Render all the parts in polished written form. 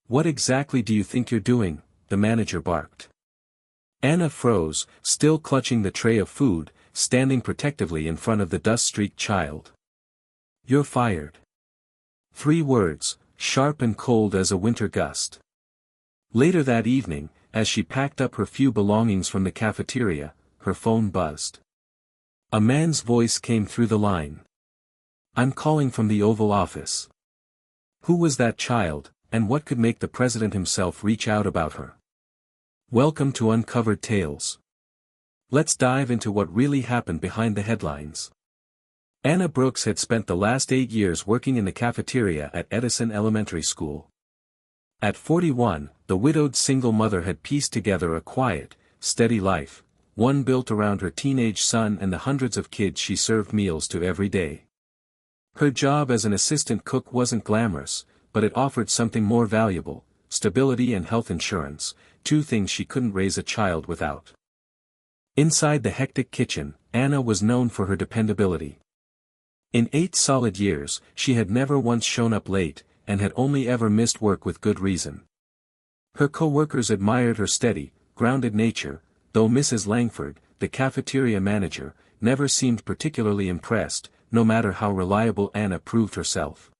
"What exactly do you think you're doing?" the manager barked. Anna froze, still clutching the tray of food, standing protectively in front of the dust-streaked child. "You're fired." 3 words, sharp and cold as a winter gust. Later that evening, as she packed up her few belongings from the cafeteria, her phone buzzed. A man's voice came through the line. "I'm calling from the Oval Office." Who was that child, and what could make the president himself reach out about her? Welcome to Uncovered Tales. Let's dive into what really happened behind the headlines. Anna Brooks had spent the last 8 years working in the cafeteria at Edison Elementary School. At 41, the widowed single mother had pieced together a quiet, steady life, one built around her teenage son and the hundreds of kids she served meals to every day. Her job as an assistant cook wasn't glamorous, but it offered something more valuable: stability and health insurance, 2 things she couldn't raise a child without. Inside the hectic kitchen, Anna was known for her dependability. In 8 solid years, she had never once shown up late, and had only ever missed work with good reason. Her co-workers admired her steady, grounded nature, though Mrs. Langford, the cafeteria manager, never seemed particularly impressed, no matter how reliable Anna proved herself.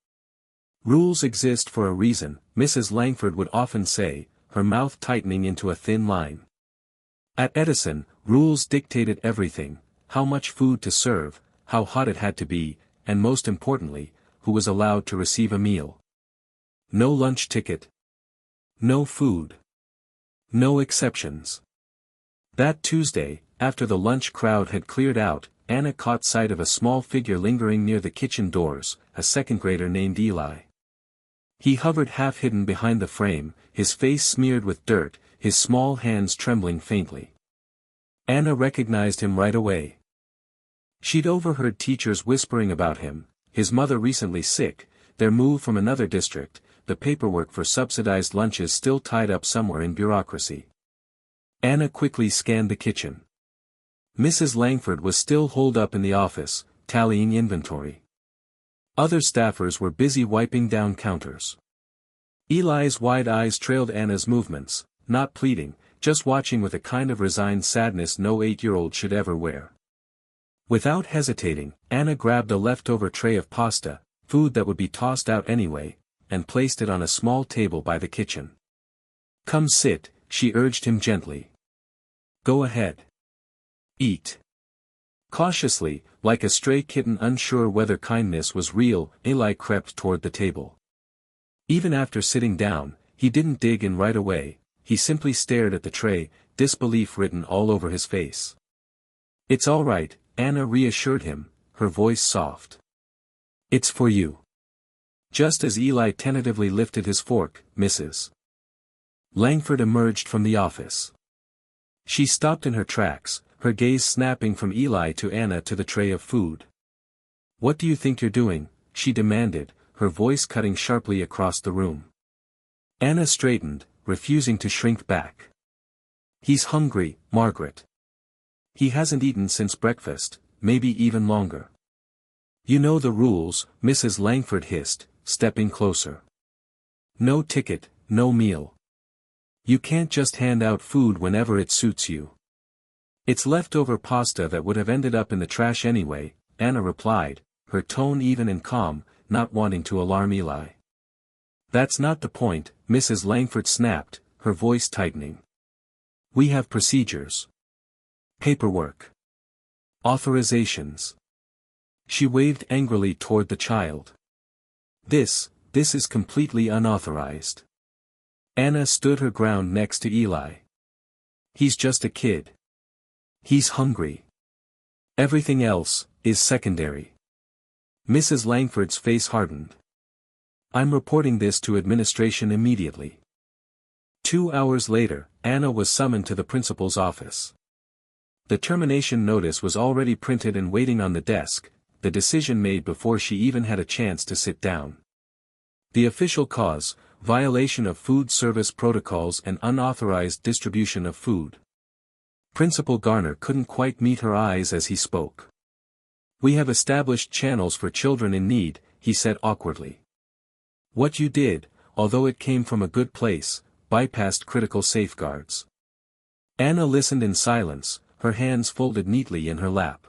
"Rules exist for a reason," Mrs. Langford would often say, her mouth tightening into a thin line. At Edison, rules dictated everything: how much food to serve, how hot it had to be, and most importantly, who was allowed to receive a meal. No lunch ticket. No food. No exceptions. That Tuesday, after the lunch crowd had cleared out, Anna caught sight of a small figure lingering near the kitchen doors, a second grader named Eli. He hovered half-hidden behind the frame, his face smeared with dirt, his small hands trembling faintly. Anna recognized him right away. She'd overheard teachers whispering about him: his mother recently sick, their move from another district, the paperwork for subsidized lunches still tied up somewhere in bureaucracy. Anna quickly scanned the kitchen. Mrs. Langford was still holed up in the office, tallying inventory. Other staffers were busy wiping down counters. Eli's wide eyes trailed Anna's movements, not pleading, just watching with a kind of resigned sadness no 8-year-old should ever wear. Without hesitating, Anna grabbed a leftover tray of pasta, food that would be tossed out anyway, and placed it on a small table by the kitchen. "Come sit," she urged him gently. "Go ahead. Eat." Cautiously, like a stray kitten unsure whether kindness was real, Eli crept toward the table. Even after sitting down, he didn't dig in right away, he simply stared at the tray, disbelief written all over his face. "It's all right," Anna reassured him, her voice soft. "It's for you." Just as Eli tentatively lifted his fork, Mrs. Langford emerged from the office. She stopped in her tracks, her gaze snapping from Eli to Anna to the tray of food. "What do you think you're doing?" she demanded, her voice cutting sharply across the room. Anna straightened, refusing to shrink back. "He's hungry, Margaret. He hasn't eaten since breakfast, maybe even longer." "You know the rules," Mrs. Langford hissed, stepping closer. "No ticket, no meal. You can't just hand out food whenever it suits you." "It's leftover pasta that would have ended up in the trash anyway," Anna replied, her tone even and calm, not wanting to alarm Eli. "That's not the point," Mrs. Langford snapped, her voice tightening. "We have procedures. Paperwork. Authorizations." She waved angrily toward the child. This is completely unauthorized." Anna stood her ground next to Eli. "He's just a kid. He's hungry. Everything else is secondary." Mrs. Langford's face hardened. "I'm reporting this to administration immediately." 2 hours later, Anna was summoned to the principal's office. The termination notice was already printed and waiting on the desk, the decision made before she even had a chance to sit down. The official cause: violation of food service protocols and unauthorized distribution of food. Principal Garner couldn't quite meet her eyes as he spoke. "We have established channels for children in need," he said awkwardly. "What you did, although it came from a good place, bypassed critical safeguards. Anna listened in silence, her hands folded neatly in her lap.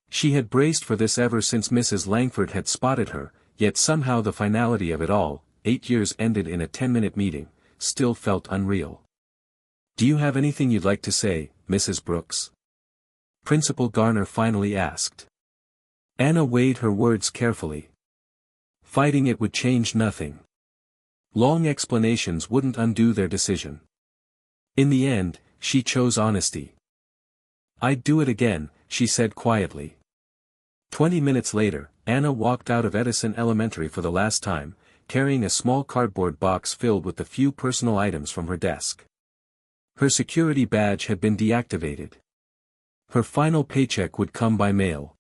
She had braced for this ever since Mrs. Langford had spotted her, yet somehow the finality of it all, 8 years ended in a 10-minute meeting, still felt unreal. "Do you have anything you'd like to say, Mrs. Brooks?" Principal Garner finally asked. Anna weighed her words carefully. Fighting it would change nothing. Long explanations wouldn't undo their decision. In the end, she chose honesty. "I'd do it again," she said quietly. 20 minutes later, Anna walked out of Edison Elementary for the last time, carrying a small cardboard box filled with the few personal items from her desk. Her security badge had been deactivated. Her final paycheck would come by mail.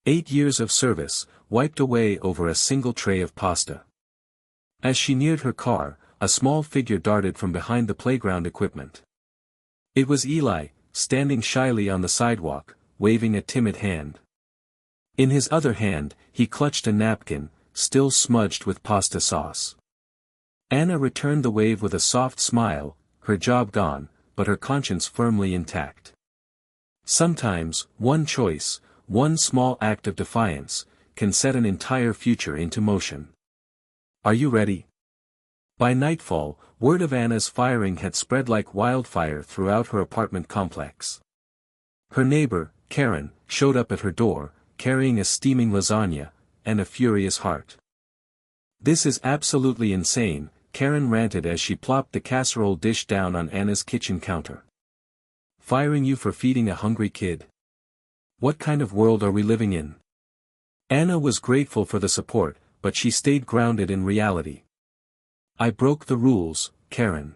8 years of service, wiped away over a single tray of pasta. As she neared her car, a small figure darted from behind the playground equipment. It was Eli, standing shyly on the sidewalk, waving a timid hand. In his other hand, he clutched a napkin, still smudged with pasta sauce. Anna returned the wave with a soft smile, her job gone, but her conscience firmly intact. Sometimes, one choice, one small act of defiance, can set an entire future into motion. "Are you ready?" By nightfall, word of Anna's firing had spread like wildfire throughout her apartment complex. Her neighbor, Karen, showed up at her door, carrying a steaming lasagna, and a furious heart. "This is absolutely insane," Karen ranted as she plopped the casserole dish down on Anna's kitchen counter. "Firing you for feeding a hungry kid? What kind of world are we living in?" Anna was grateful for the support, but she stayed grounded in reality. "I broke the rules, Karen.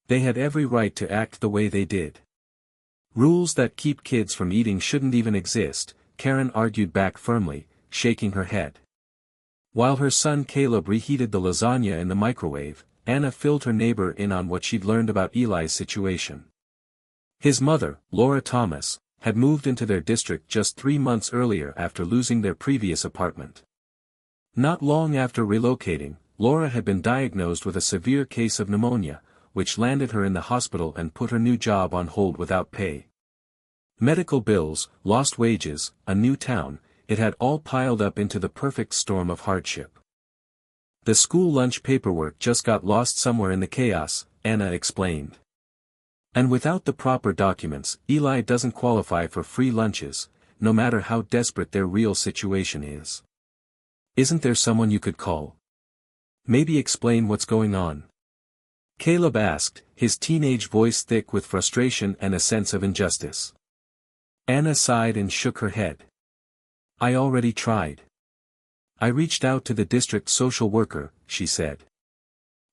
They had every right to act the way they did. Rules that keep kids from eating shouldn't even exist," Karen argued back firmly, shaking her head. While her son Caleb reheated the lasagna in the microwave, Anna filled her neighbor in on what she'd learned about Eli's situation. His mother, Laura Thomas, had moved into their district just 3 months earlier after losing their previous apartment. Not long after relocating, Laura had been diagnosed with a severe case of pneumonia, which landed her in the hospital and put her new job on hold without pay. Medical bills, lost wages, a new town, it had all piled up into the perfect storm of hardship. "The school lunch paperwork just got lost somewhere in the chaos," Anna explained. "And without the proper documents, Eli doesn't qualify for free lunches, no matter how desperate their real situation is. Isn't there someone you could call? Maybe explain what's going on?" Caleb asked, his teenage voice thick with frustration and a sense of injustice. Anna sighed and shook her head. "I already tried. I reached out to the district social worker," she said.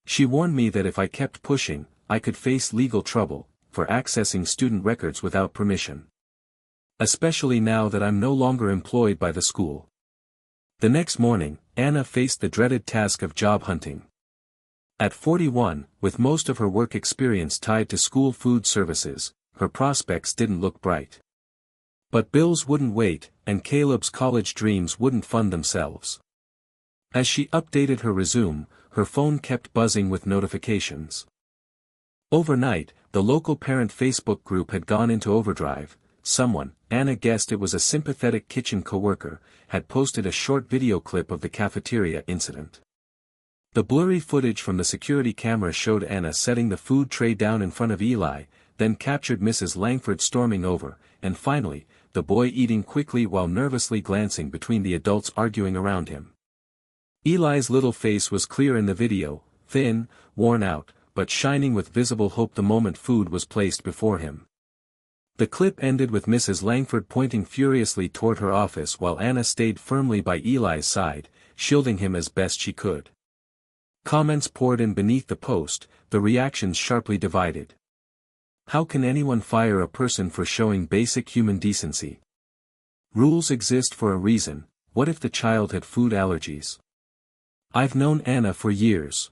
"She warned me that if I kept pushing, I could face legal trouble for accessing student records without permission. Especially now that I'm no longer employed by the school." The next morning, Anna faced the dreaded task of job hunting. At 41, with most of her work experience tied to school food services, her prospects didn't look bright. But bills wouldn't wait, and Caleb's college dreams wouldn't fund themselves. As she updated her resume, her phone kept buzzing with notifications. Overnight, the local parent Facebook group had gone into overdrive. Someone, Anna guessed it was a sympathetic kitchen coworker, had posted a short video clip of the cafeteria incident. The blurry footage from the security camera showed Anna setting the food tray down in front of Eli, then captured Mrs. Langford storming over, and finally, the boy eating quickly while nervously glancing between the adults arguing around him. Eli's little face was clear in the video, thin, worn out, but shining with visible hope the moment food was placed before him. The clip ended with Mrs. Langford pointing furiously toward her office while Anna stayed firmly by Eli's side, shielding him as best she could. Comments poured in beneath the post, the reactions sharply divided. How can anyone fire a person for showing basic human decency? Rules exist for a reason. What if the child had food allergies? I've known Anna for years.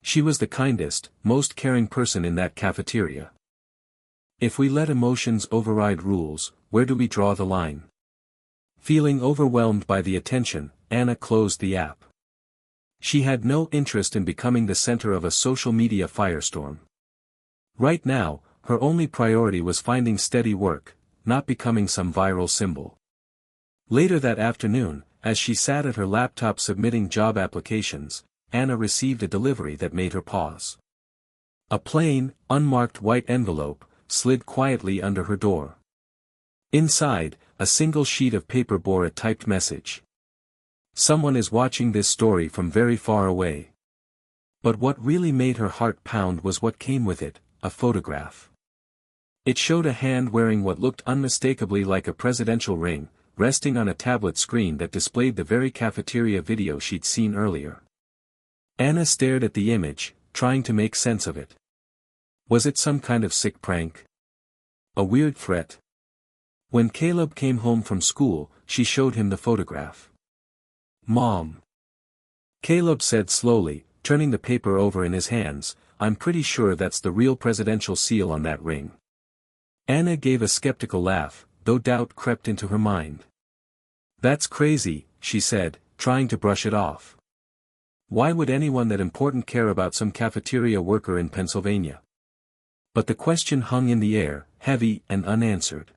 She was the kindest, most caring person in that cafeteria. If we let emotions override rules, where do we draw the line? Feeling overwhelmed by the attention, Anna closed the app. She had no interest in becoming the center of a social media firestorm. Right now, her only priority was finding steady work, not becoming some viral symbol. Later that afternoon, as she sat at her laptop submitting job applications, Anna received a delivery that made her pause. A plain, unmarked white envelope slid quietly under her door. Inside, a single sheet of paper bore a typed message. Someone is watching this story from very far away. But what really made her heart pound was what came with it, a photograph. It showed a hand wearing what looked unmistakably like a presidential ring, resting on a tablet screen that displayed the very cafeteria video she'd seen earlier. Anna stared at the image, trying to make sense of it. Was it some kind of sick prank? A weird threat? When Caleb came home from school, she showed him the photograph. "Mom," Caleb said slowly, turning the paper over in his hands, "I'm pretty sure that's the real presidential seal on that ring." Anna gave a skeptical laugh, though doubt crept into her mind. "That's crazy," she said, trying to brush it off. Why would anyone that important care about some cafeteria worker in Pennsylvania? But the question hung in the air, heavy and unanswered.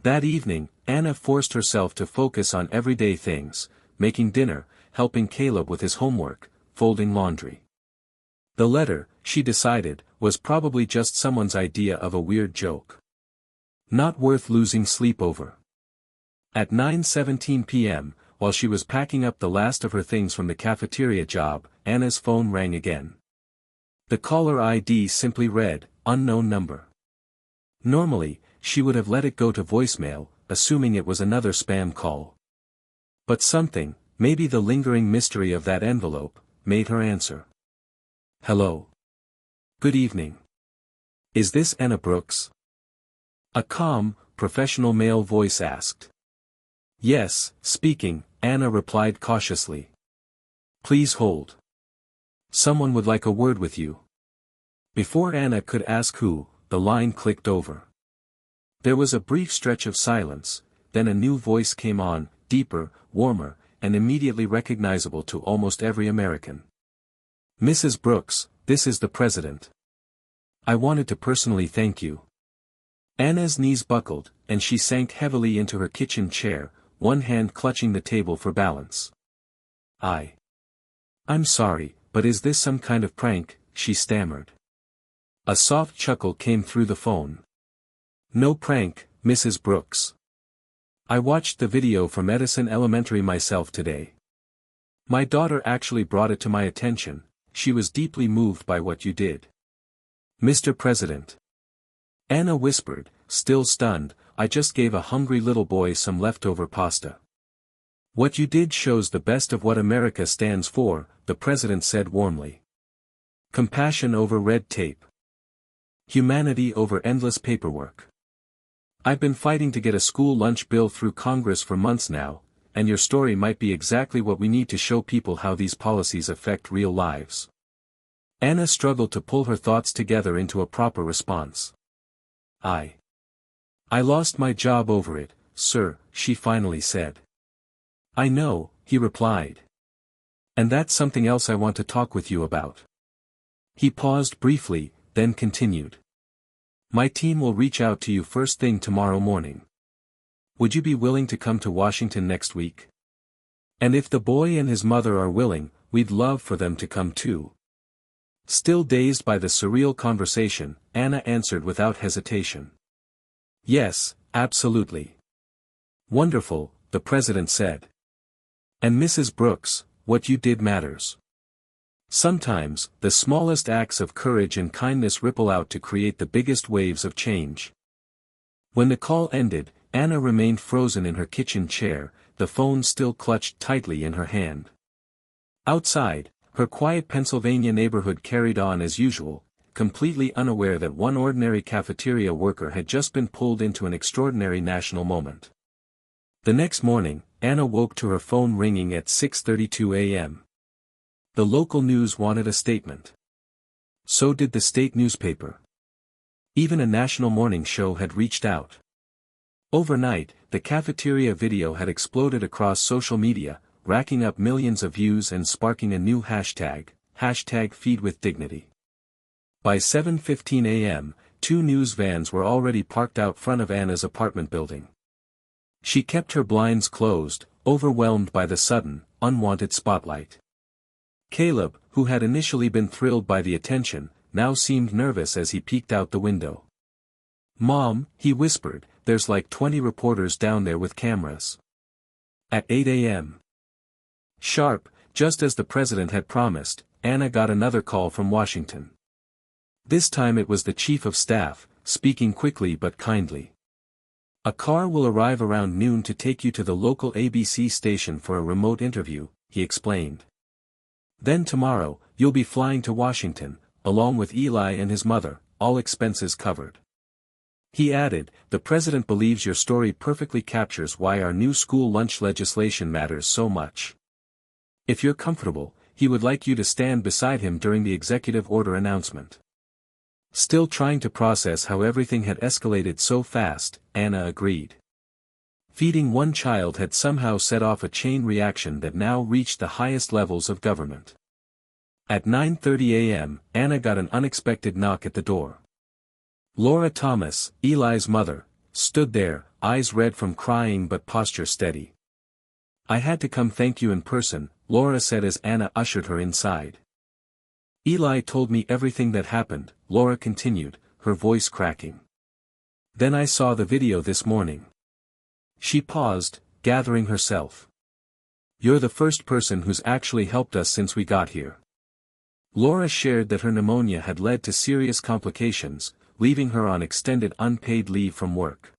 That evening, Anna forced herself to focus on everyday things, making dinner, helping Caleb with his homework, folding laundry. The letter, she decided, was probably just someone's idea of a weird joke. Not worth losing sleep over. At 9:17 p.m., while she was packing up the last of her things from the cafeteria job, Anna's phone rang again. The caller ID simply read, "Unknown number." Normally, she would have let it go to voicemail, assuming it was another spam call. But something, maybe the lingering mystery of that envelope, made her answer. "Hello. Good evening. Is this Anna Brooks?" A calm, professional male voice asked. "Yes, speaking," Anna replied cautiously. "Please hold. Someone would like a word with you." Before Anna could ask who, the line clicked over. There was a brief stretch of silence, then a new voice came on, deeper, warmer, and immediately recognizable to almost every American. "Mrs. Brooks, this is the President. I wanted to personally thank you." Anna's knees buckled, and she sank heavily into her kitchen chair, one hand clutching the table for balance. I'm sorry, but is this some kind of prank?" she stammered. A soft chuckle came through the phone. "No prank, Mrs. Brooks. I watched the video from Edison Elementary myself today. My daughter actually brought it to my attention. She was deeply moved by what you did. Mr. President." Anna whispered, still stunned, "I just gave a hungry little boy some leftover pasta." "What you did shows the best of what America stands for," the president said warmly. "Compassion over red tape. Humanity over endless paperwork. I've been fighting to get a school lunch bill through Congress for months now, and your story might be exactly what we need to show people how these policies affect real lives." Anna struggled to pull her thoughts together into a proper response. I lost my job over it, sir," she finally said. "I know," he replied. "And that's something else I want to talk with you about." He paused briefly, then continued. "My team will reach out to you first thing tomorrow morning. Would you be willing to come to Washington next week? And if the boy and his mother are willing, we'd love for them to come too." Still dazed by the surreal conversation, Anna answered without hesitation. "Yes, absolutely." "Wonderful," the president said. "And Mrs. Brooks, what you did matters. Sometimes, the smallest acts of courage and kindness ripple out to create the biggest waves of change." When the call ended, Anna remained frozen in her kitchen chair, the phone still clutched tightly in her hand. Outside, her quiet Pennsylvania neighborhood carried on as usual, completely unaware that one ordinary cafeteria worker had just been pulled into an extraordinary national moment. The next morning, Anna woke to her phone ringing at 6:32 a.m. The local news wanted a statement. So did the state newspaper. Even a national morning show had reached out. Overnight, the cafeteria video had exploded across social media, racking up millions of views and sparking a new hashtag, #FeedWithDignity. By 7:15 a.m., 2 news vans were already parked out front of Anna's apartment building. She kept her blinds closed, overwhelmed by the sudden, unwanted spotlight. Caleb, who had initially been thrilled by the attention, now seemed nervous as he peeked out the window. "Mom," he whispered, "there's like 20 reporters down there with cameras." At 8 a.m. sharp, just as the president had promised, Anna got another call from Washington. This time it was the chief of staff, speaking quickly but kindly. "A car will arrive around noon to take you to the local ABC station for a remote interview," he explained. "Then tomorrow, you'll be flying to Washington, along with Eli and his mother, all expenses covered." He added, "The president believes your story perfectly captures why our new school lunch legislation matters so much. If you're comfortable, he would like you to stand beside him during the executive order announcement." Still trying to process how everything had escalated so fast, Anna agreed. Feeding one child had somehow set off a chain reaction that now reached the highest levels of government. At 9:30 a.m., Anna got an unexpected knock at the door. Laura Thomas, Eli's mother, stood there, eyes red from crying but posture steady. "I had to come thank you in person," Laura said as Anna ushered her inside. "Eli told me everything that happened," Laura continued, her voice cracking. "Then I saw the video this morning." She paused, gathering herself. "You're the first person who's actually helped us since we got here." Laura shared that her pneumonia had led to serious complications, leaving her on extended unpaid leave from work.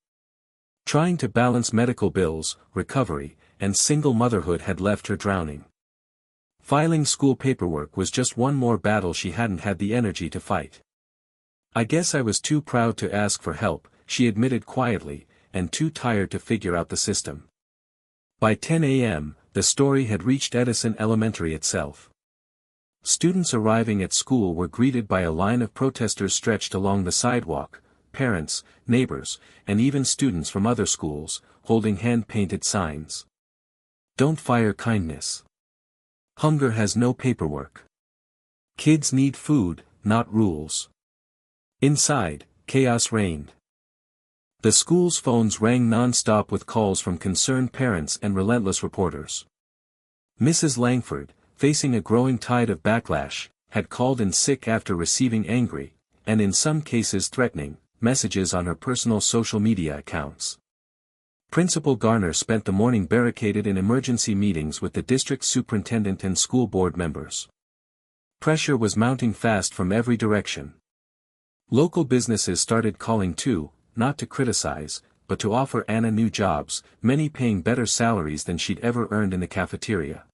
Trying to balance medical bills, recovery, and single motherhood had left her drowning. Filing school paperwork was just one more battle she hadn't had the energy to fight. "I guess I was too proud to ask for help," she admitted quietly, and too tired to figure out the system. By 10 a.m., the story had reached Edison Elementary itself. Students arriving at school were greeted by a line of protesters stretched along the sidewalk, parents, neighbors, and even students from other schools, holding hand-painted signs. "Don't fire kindness. Hunger has no paperwork. Kids need food, not rules." Inside, chaos reigned. The school's phones rang non-stop with calls from concerned parents and relentless reporters. Mrs. Langford, facing a growing tide of backlash, had called in sick after receiving angry, and in some cases threatening, messages on her personal social media accounts. Principal Garner spent the morning barricaded in emergency meetings with the district superintendent and school board members. Pressure was mounting fast from every direction. Local businesses started calling too, not to criticize, but to offer Anna new jobs, many paying better salaries than she'd ever earned in the cafeteria.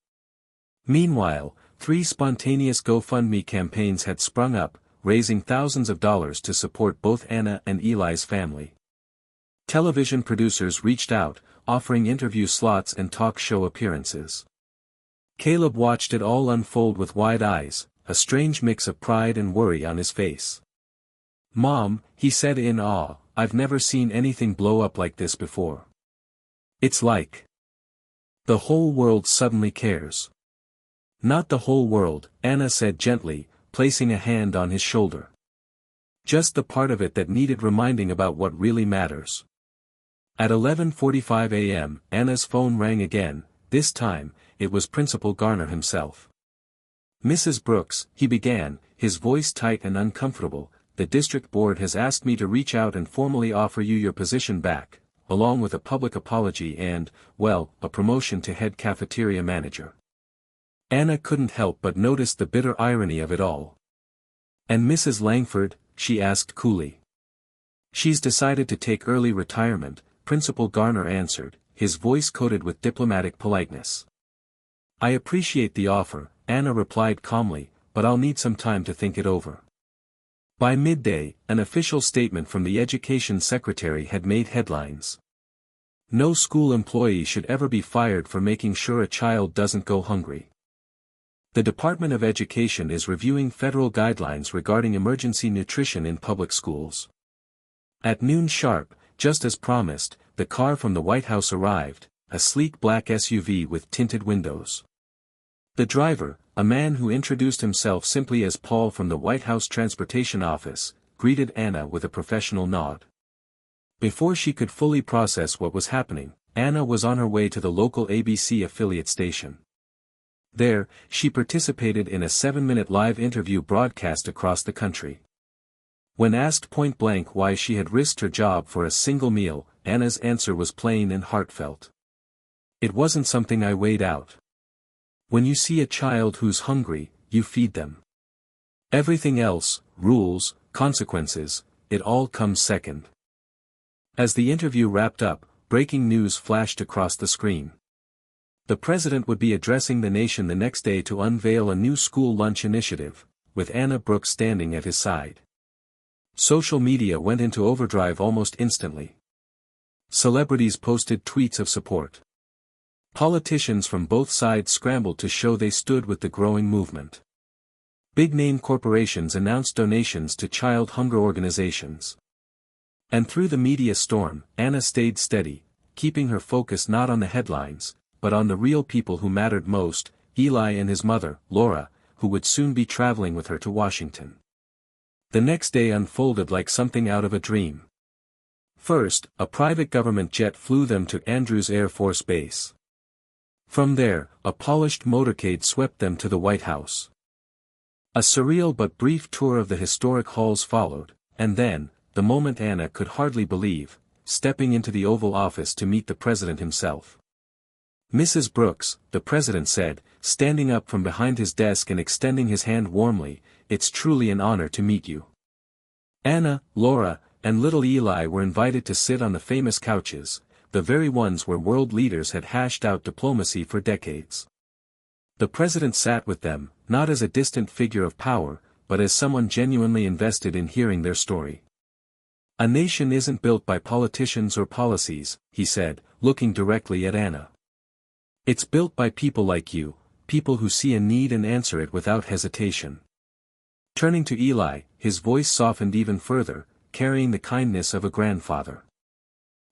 Meanwhile, 3 spontaneous GoFundMe campaigns had sprung up, raising thousands of dollars to support both Anna and Eli's family. Television producers reached out, offering interview slots and talk show appearances. Caleb watched it all unfold with wide eyes, a strange mix of pride and worry on his face. "Mom," he said in awe, "I've never seen anything blow up like this before. It's like the whole world suddenly cares." "Not the whole world," Anna said gently, placing a hand on his shoulder. "Just the part of it that needed reminding about what really matters." At 11:45 a.m., Anna's phone rang again. This time, it was Principal Garner himself. "Mrs. Brooks," he began, his voice tight and uncomfortable, "the district board has asked me to reach out and formally offer you your position back, along with a public apology and, well, a promotion to head cafeteria manager." Anna couldn't help but notice the bitter irony of it all. "And Mrs. Langford?" she asked coolly. "She's decided to take early retirement," Principal Garner answered, his voice coated with diplomatic politeness. "I appreciate the offer," Anna replied calmly, "but I'll need some time to think it over." By midday, an official statement from the education secretary had made headlines. No school employee should ever be fired for making sure a child doesn't go hungry. The Department of Education is reviewing federal guidelines regarding emergency nutrition in public schools. At noon sharp, just as promised, the car from the White House arrived, a sleek black SUV with tinted windows. The driver, a man who introduced himself simply as Paul from the White House Transportation Office, greeted Anna with a professional nod. Before she could fully process what was happening, Anna was on her way to the local ABC affiliate station. There, she participated in a 7-minute live interview broadcast across the country. When asked point-blank why she had risked her job for a single meal, Anna's answer was plain and heartfelt. "It wasn't something I weighed out. When you see a child who's hungry, you feed them. Everything else, rules, consequences, it all comes second." As the interview wrapped up, breaking news flashed across the screen. The president would be addressing the nation the next day to unveil a new school lunch initiative, with Anna Brooks standing at his side. Social media went into overdrive almost instantly. Celebrities posted tweets of support. Politicians from both sides scrambled to show they stood with the growing movement. Big-name corporations announced donations to child hunger organizations. And through the media storm, Anna stayed steady, keeping her focus not on the headlines, but on the real people who mattered most, Eli and his mother, Laura, who would soon be traveling with her to Washington. The next day unfolded like something out of a dream. First, a private government jet flew them to Andrews Air Force Base. From there, a polished motorcade swept them to the White House. A surreal but brief tour of the historic halls followed, and then, the moment Anna could hardly believe, stepping into the Oval Office to meet the president himself. "Mrs. Brooks," the president said, standing up from behind his desk and extending his hand warmly, "it's truly an honor to meet you." Anna, Laura, and little Eli were invited to sit on the famous couches, the very ones where world leaders had hashed out diplomacy for decades. The president sat with them, not as a distant figure of power, but as someone genuinely invested in hearing their story. "A nation isn't built by politicians or policies," he said, looking directly at Anna. "It's built by people like you, people who see a need and answer it without hesitation." Turning to Eli, his voice softened even further, carrying the kindness of a grandfather.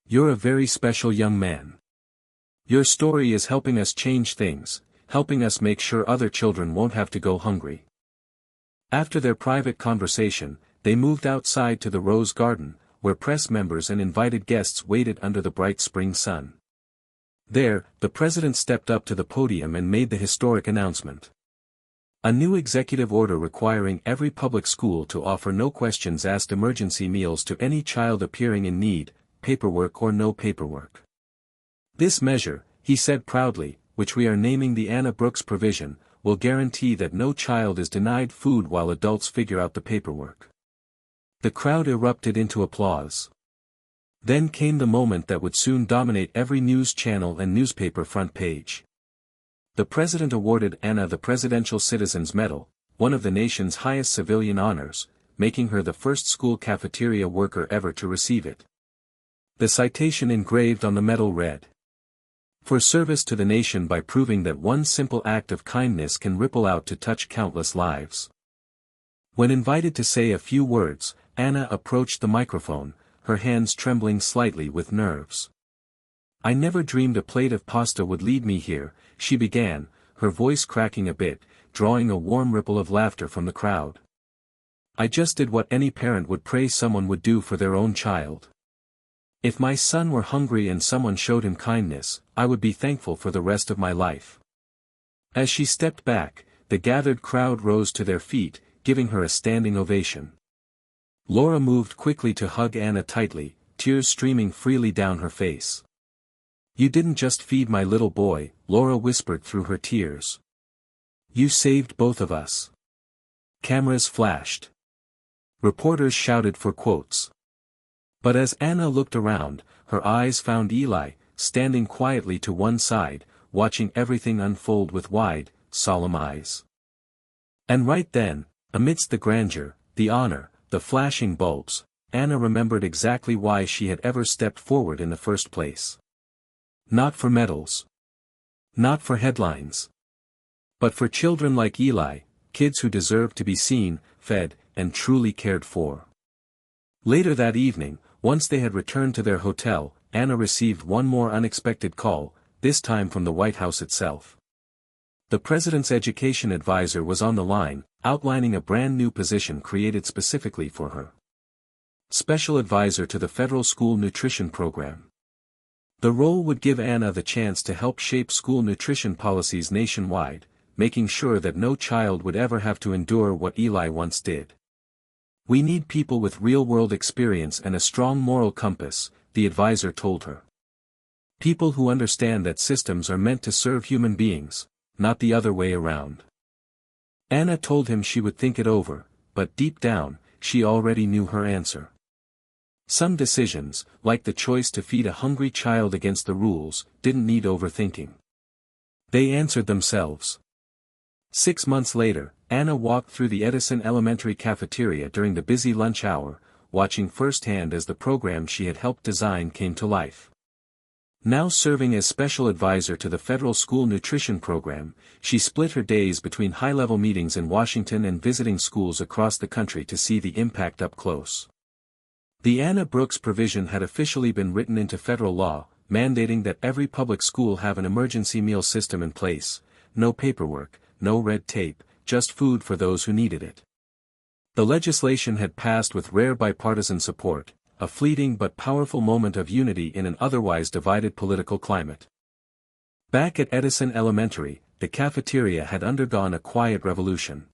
"You're a very special young man. Your story is helping us change things, helping us make sure other children won't have to go hungry." After their private conversation, they moved outside to the Rose Garden, where press members and invited guests waited under the bright spring sun. There, the president stepped up to the podium and made the historic announcement. A new executive order requiring every public school to offer no-questions-asked emergency meals to any child appearing in need, paperwork or no paperwork. "This measure," he said proudly, "which we are naming the Anna Brooks provision, will guarantee that no child is denied food while adults figure out the paperwork." The crowd erupted into applause. Then came the moment that would soon dominate every news channel and newspaper front page. The president awarded Anna the Presidential Citizens Medal, one of the nation's highest civilian honors, making her the first school cafeteria worker ever to receive it. The citation engraved on the medal read, "For service to the nation by proving that one simple act of kindness can ripple out to touch countless lives." When invited to say a few words, Anna approached the microphone, her hands trembling slightly with nerves. "I never dreamed a plate of pasta would lead me here," she began, her voice cracking a bit, drawing a warm ripple of laughter from the crowd. "I just did what any parent would pray someone would do for their own child. If my son were hungry and someone showed him kindness, I would be thankful for the rest of my life." As she stepped back, the gathered crowd rose to their feet, giving her a standing ovation. Laura moved quickly to hug Anna tightly, tears streaming freely down her face. "You didn't just feed my little boy," Laura whispered through her tears. "You saved both of us." Cameras flashed. Reporters shouted for quotes. But as Anna looked around, her eyes found Eli, standing quietly to one side, watching everything unfold with wide, solemn eyes. And right then, amidst the grandeur, the honor, the flashing bulbs, Anna remembered exactly why she had ever stepped forward in the first place. Not for medals. Not for headlines. But for children like Eli, kids who deserve to be seen, fed, and truly cared for. Later that evening, once they had returned to their hotel, Anna received one more unexpected call, this time from the White House itself. The president's education advisor was on the line, outlining a brand new position created specifically for her. Special advisor to the federal school nutrition program. The role would give Anna the chance to help shape school nutrition policies nationwide, making sure that no child would ever have to endure what Eli once did. We need people with real-world experience and a strong moral compass, the advisor told her. People who understand that systems are meant to serve human beings, not the other way around. Anna told him she would think it over, but deep down, she already knew her answer. Some decisions, like the choice to feed a hungry child against the rules, didn't need overthinking. They answered themselves. 6 months later, Anna walked through the Edison Elementary cafeteria during the busy lunch hour, watching firsthand as the program she had helped design came to life. Now serving as special advisor to the federal school nutrition program, she split her days between high-level meetings in Washington and visiting schools across the country to see the impact up close. The Anna Brooks provision had officially been written into federal law, mandating that every public school have an emergency meal system in place, no paperwork, no red tape, just food for those who needed it. The legislation had passed with rare bipartisan support, a fleeting but powerful moment of unity in an otherwise divided political climate. Back at Edison Elementary, the cafeteria had undergone a quiet revolution.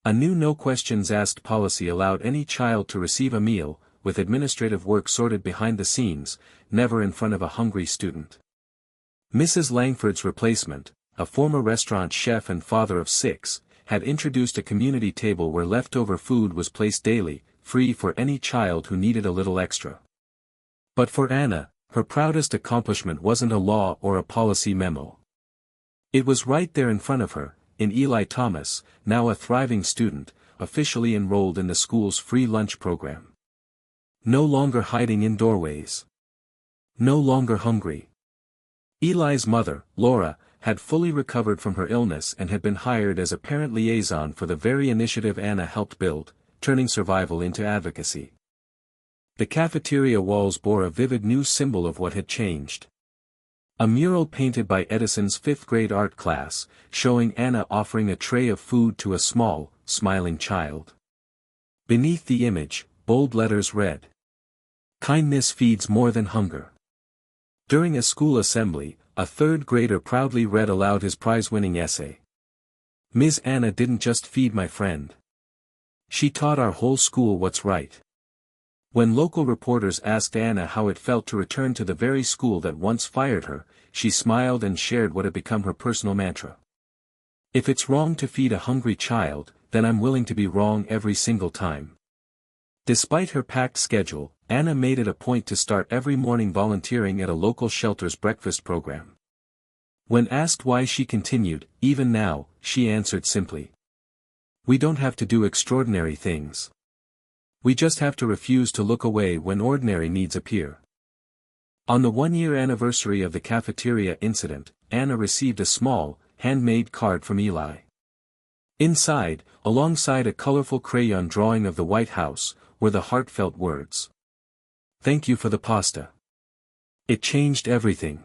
A new no-questions-asked policy allowed any child to receive a meal, with administrative work sorted behind the scenes, never in front of a hungry student. Mrs. Langford's replacement, a former restaurant chef and father of 6, had introduced a community table where leftover food was placed daily, free for any child who needed a little extra. But for Anna, her proudest accomplishment wasn't a law or a policy memo. It was right there in front of her, in Eli Thomas, now a thriving student, officially enrolled in the school's free lunch program. No longer hiding in doorways. No longer hungry. Eli's mother, Laura, had fully recovered from her illness and had been hired as a parent liaison for the very initiative Anna helped build, turning survival into advocacy. The cafeteria walls bore a vivid new symbol of what had changed. A mural painted by Edison's 5th grade art class, showing Anna offering a tray of food to a small, smiling child. Beneath the image, bold letters read, "Kindness feeds more than hunger." During a school assembly, a 3rd grader proudly read aloud his prize-winning essay. "Ms. Anna didn't just feed my friend. She taught our whole school what's right." When local reporters asked Anna how it felt to return to the very school that once fired her, she smiled and shared what had become her personal mantra. "If it's wrong to feed a hungry child, then I'm willing to be wrong every single time." Despite her packed schedule, Anna made it a point to start every morning volunteering at a local shelter's breakfast program. When asked why she continued, even now, she answered simply, "We don't have to do extraordinary things. We just have to refuse to look away when ordinary needs appear." On the 1-year anniversary of the cafeteria incident, Anna received a small, handmade card from Eli. Inside, alongside a colorful crayon drawing of the White House, were the heartfelt words, "Thank you for the pasta. It changed everything."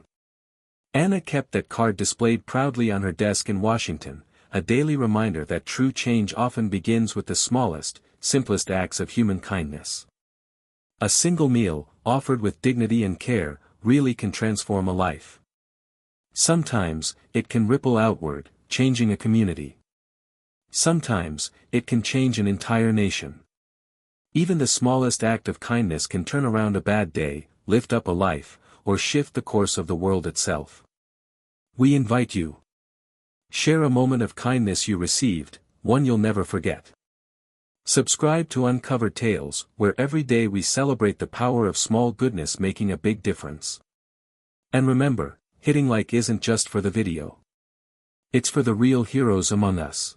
Anna kept that card displayed proudly on her desk in Washington, a daily reminder that true change often begins with the smallest, simplest acts of human kindness. A single meal, offered with dignity and care, really can transform a life. Sometimes, it can ripple outward, changing a community. Sometimes, it can change an entire nation. Even the smallest act of kindness can turn around a bad day, lift up a life, or shift the course of the world itself. We invite you. Share a moment of kindness you received, one you'll never forget. Subscribe to Uncovered Tales, where every day we celebrate the power of small goodness making a big difference. And remember, hitting like isn't just for the video. It's for the real heroes among us.